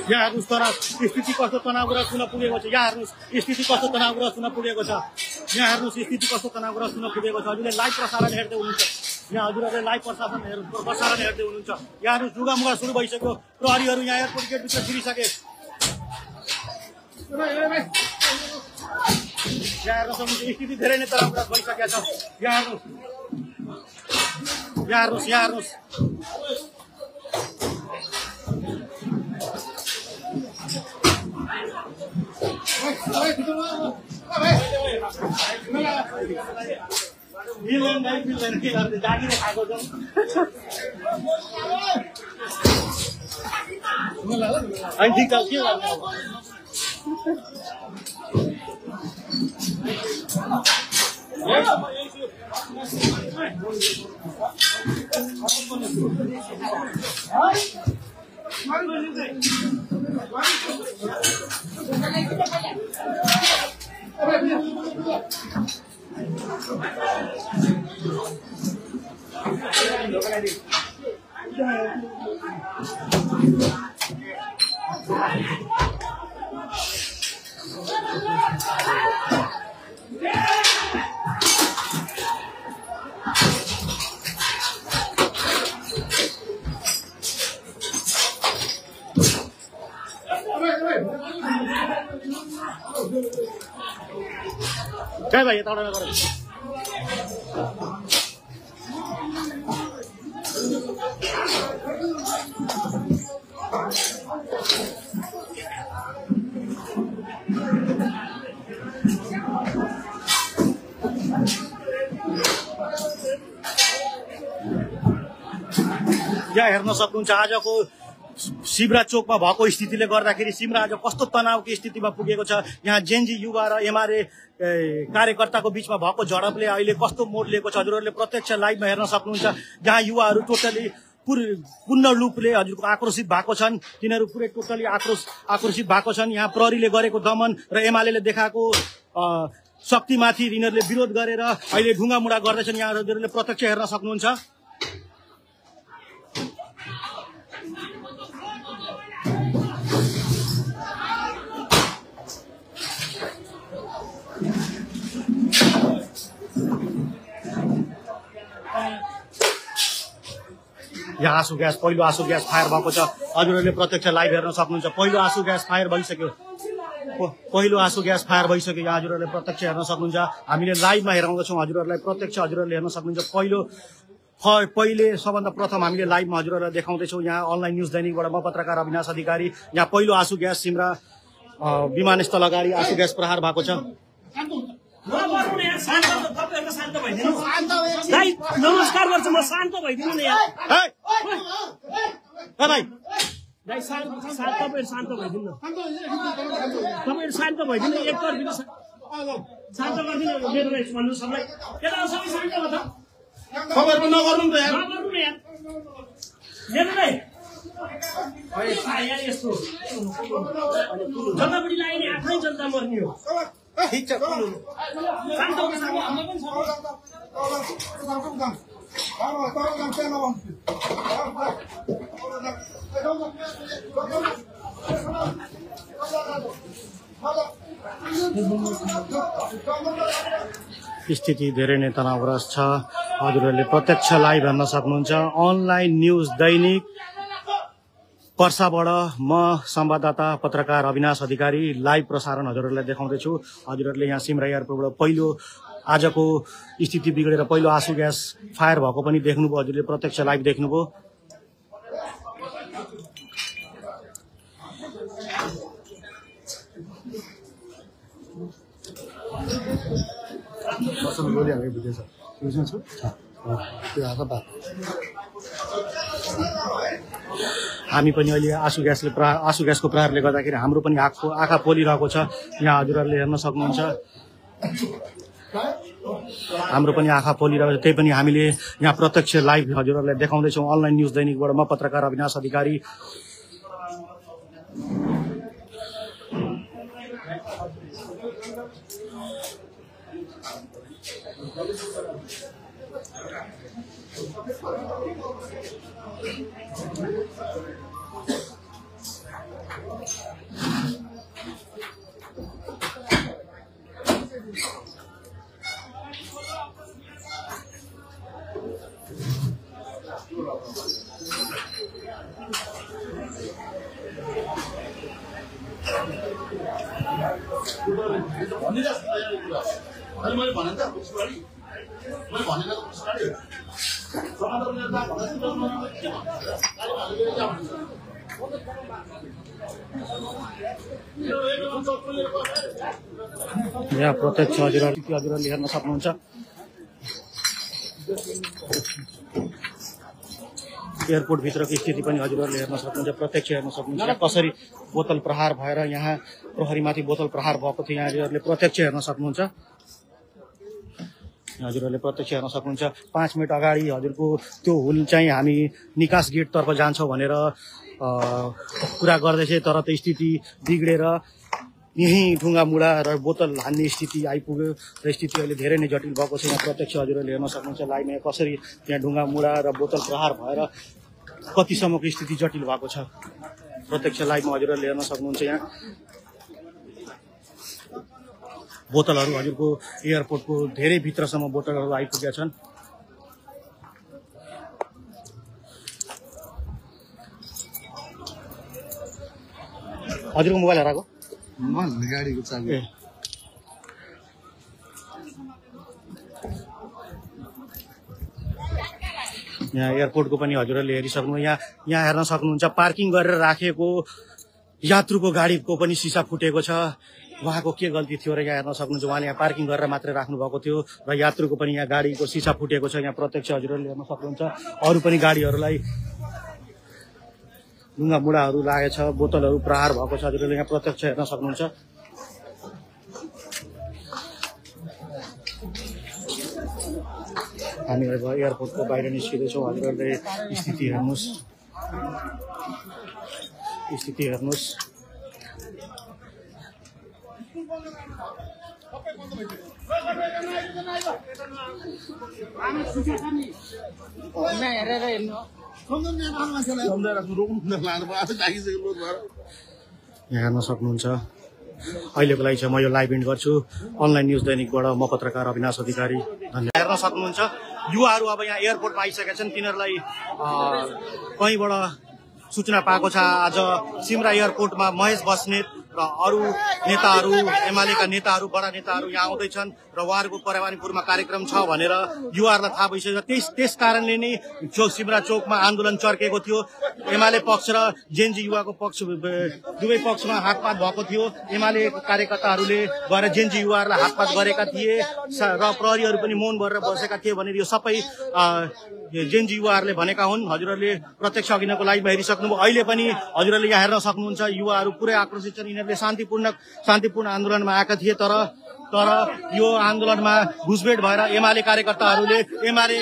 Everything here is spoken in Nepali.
यहाँ हेर्नुहोस् तनाव स्थिति कस्तो तनावग्रस्त हुन पुगेको छ। यहाँ हेर्नुहोस् स्थिति कस्तो तनावग्रस्त हुन पुगेको छ। यहाँ हेर्नुहोस् स्थिति कस्तो तनावग्रस्त हुन पुगेको छ। हजुरले लाइभ प्रसारण हेर्दै हुनुहुन्छ। यहाँ हजुरहरूले लाइभ प्रसारण हेर्दै हुनुहुन्छ। यहाँ हेर्नुहोस् जुगामुगा सुरु भइसक्यो। प्रहरीहरू यहाँ एयरपोर्ट गेटभित्र छिरिसके। यहाँ हेर्न सक्नुहुन्छ स्थिति धेरै नै तनावग्रस्त भइसकेको छ। यहाँ हेर्नुहोस् जागिर खाएको छ। अनि ठिक छ के गर्नु अब। क्या भाई यताबाट नगर। यहाँ हेर्न सक्नुहुन्छ आजको शिवराज चोकमा भएको स्थितिले गर्दाखेरि सिमरा आज कस्तो तनावको स्थितिमा पुगेको छ। यहाँ जेनजी युवा र एमआरए कार्यकर्ताको बीचमा भएको झडपले अहिले कस्तो मोड लिएको छ हजुरहरूले प्रत्यक्ष लाइभमा हेर्न सक्नुहुन्छ। जहाँ युवाहरू टोटली पूर्ण रूपले हजुरको आक्रोशित भएको छन्। तिनीहरू पुरै टोटली आक्रोशित भएको छन्। यहाँ प्रहरीले गरेको दमन र एमाले देखाएको शक्तिमाथि यिनीहरूले विरोध गरेर अहिले ढुङ्गामुढा गर्दैछन्। यहाँ हजुरहरूले प्रत्यक्ष हेर्न सक्नुहुन्छ। यहाँ आँसु ग्यास पहिलो आँसु ग्यास फायर भएको छ। हजुरहरूले प्रत्यक्ष लाइभ हेर्न सक्नुहुन्छ। पहिलो आँसु ग्यास फायर भइसक्यो। यहाँ हजुरहरूले प्रत्यक्ष हेर्न सक्नुहुन्छ। हामीले लाइभमा हेराउँदैछौँ हजुरहरूलाई प्रत्यक्ष हजुरहरूले हेर्न सक्नुहुन्छ। पहिले सबभन्दा प्रथम हामीले लाइभमा हजुरहरूलाई देखाउँदैछौँ। यहाँ अनलाइन न्युज दैनिकबाट म पत्रकार अविनाश अधिकारी। यहाँ पहिलो आँसु ग्यास सिमरा विमानस्थल अगाडि आँसु ग्यास प्रहार भएको छ। नमस्कार गर्छु म शान्त भइदिनु नि यार भाइ दाइ तपाईहरु शान्त भइदिनु तपाईहरु शान्त भइदिनु एकतर्फी शान्त गरिदिनु मेरो भाइ भन्नु सबलाई केटा सबै शान्त हो त तपाईहरु नगर्नु नि त यार नगर्नु नि यार मेरो भाइ ओइ यार यस्तो जनताबडी लाग्ने आफ्नै जनता मर्ने हो ठीक छ शान्त हुन सक्नु हाम्रो पनि स्थिति धेरै नै तनावग्रस्त छ। हजुरहरूले प्रत्यक्ष लाइभ हेर्न सक्नुहुन्छ। अनलाइन न्युज दैनिक पर्साबाट म संवाददाता पत्रकार अविनाश अधिकारी लाइभ प्रसारण हजुरहरूलाई देखाउँदैछु। हजुरहरूले यहाँ सिमरा एयरपोर्टबाट पहिलो आजको स्थिति बिग्रेर पहिलो आँसु ग्यास फायर भएको पनि देख्नुभयो। हजुरले प्रत्यक्ष लाइभ देख्नुभयो। हामी पनि अहिले आँसु ग्यासको प्रहारले गर्दाखेरि हाम्रो पनि आँखा पोलिरहेको छ। यहाँ हजुरहरूले हेर्न सक्नुहुन्छ। हाम्रो पनि आँखा पोलिरहेको छ। त्यही पनि हामीले यहाँ प्रत्यक्ष लाइभ हजुरहरूलाई देखाउँदैछौँ। अनलाइन न्युज दैनिकबाट म पत्रकार अविनाश अधिकारी। यहाँ प्रत्यक्ष हजुरहरूले हेर्न सक्नुहुन्छ। एयरपोर्ट भित्रको स्थिति पनि हजुरहरूले हेर्न सक्नुहुन्छ, प्रत्यक्ष हेर्न सक्नुहुन्छ कसरी बोतल प्रहार भएर यहाँ प्रहरीमाथि बोतल प्रहार भएको थियो। यहाँ हजुरहरूले प्रत्यक्ष हेर्न सक्नुहुन्छ। हजुरहरूले प्रत्यक्ष हेर्न सक्नुहुन्छ। 5 मिनट अगाडि हजुरको त्यो हुल चाहिँ हामी निकास गेटतर्फ जान्छौँ भनेर कुरा गर्दैछ, तर त्यो स्थिति बिग्रेर यही ढुङ्गा मुढा र बोतल हान्ने स्थिति आइपुग्यो र स्थिति अहिले धेरै नै जटिल भएको छ। यहाँ प्रत्यक्ष हजुरहरूले हेर्न सक्नुहुन्छ लाइभमा कसरी त्यहाँ ढुङ्गा मुढा र बोतल प्रहार भएर कतिसम्मको स्थिति जटिल भएको छ। प्रत्यक्ष लाइभमा हजुरहरूले हेर्न सक्नुहुन्छ। यहाँ बोतलहरू हजुरको एयरपोर्टको धेरै भित्रसम्म बोतलहरू आइपुगेका छन्। हजुरको मोबाइल हराएको गाडीको चाबी यहाँ एयरपोर्टको पनि हजुरहरूले हेरिसक्नु। यहाँ हेर्न सक्नुहुन्छ पार्किङ गरेर राखेको यात्रुको गाडीको पनि सिसा फुटेको छ। उहाँको के गल्ती थियो र यहाँ हेर्न सक्नुहुन्छ। उहाँले यहाँ पार्किङ गरेर मात्रै राख्नु भएको थियो र यात्रुको पनि यहाँ गाडीको सिसा फुटेको छ। यहाँ प्रत्यक्ष हजुरहरूले हेर्न सक्नुहुन्छ। अरू पनि गाडीहरूलाई ढुङ्गा मुढाहरू लागेछ, बोतलहरू प्रहार भएको छ। हजुरहरूले यहाँ प्रत्यक्ष हेर्न सक्नुहुन्छ। हामी अब एयरपोर्टको बाहिर निस्किँदैछौँ। हजुरहरूले स्थिति हेर्नुहोस्, स्थिति हेर्नुहोस्। यहाँ हेर्न सक्नुहुन्छ। अहिलेको लागि चाहिँ म यो लाइभ इन्ड गर्छु। अनलाइन न्युज दैनिकबाट म पत्रकार अविनाश अधिकारी। धन्यवाद। हेर्न सक्नुहुन्छ युवाहरू अब यहाँ एयरपोर्टमा आइसकेका छन्। तिनीहरूलाई कहीँबाट सूचना पाएको छ आज सिमरा एयरपोर्टमा महेश बस्नेत र अरू नेताहरू, एमालेका नेताहरू, बडा नेताहरू यहाँ आउँदैछन् र उहाँहरूको परवानीपुरमा कार्यक्रम छ भनेर युवाहरूलाई थाहा भइसक्यो। त्यस कारणले नै सिमरा चोकमा आन्दोलन चर्केको थियो। एमाले पक्ष र जेएनजी युवाको पक्ष दुवै पक्षमा हातपात भएको थियो। एमाले कार्यकर्ताहरूले गएर जेएनजी युवाहरूलाई हातपात गरेका थिए र प्रहरीहरू पनि मौन भएर बसेका थिए भनेर यो सबै जेएनजी युवाहरूले भनेका हुन्। हजुरहरूले प्रत्यक्ष अघिनको लाइभमा हेरिसक्नुभयो। अहिले पनि हजुरहरूले यहाँ हेर्न सक्नुहुन्छ युवाहरू पुरै आक्रोशित छन्। यिनीहरूले शान्तिपूर्ण आन्दोलनमा आएका थिए, तर यो आन्दोलनमा घुसपेट भएर एमाले कार्यकर्ताहरूले एमाले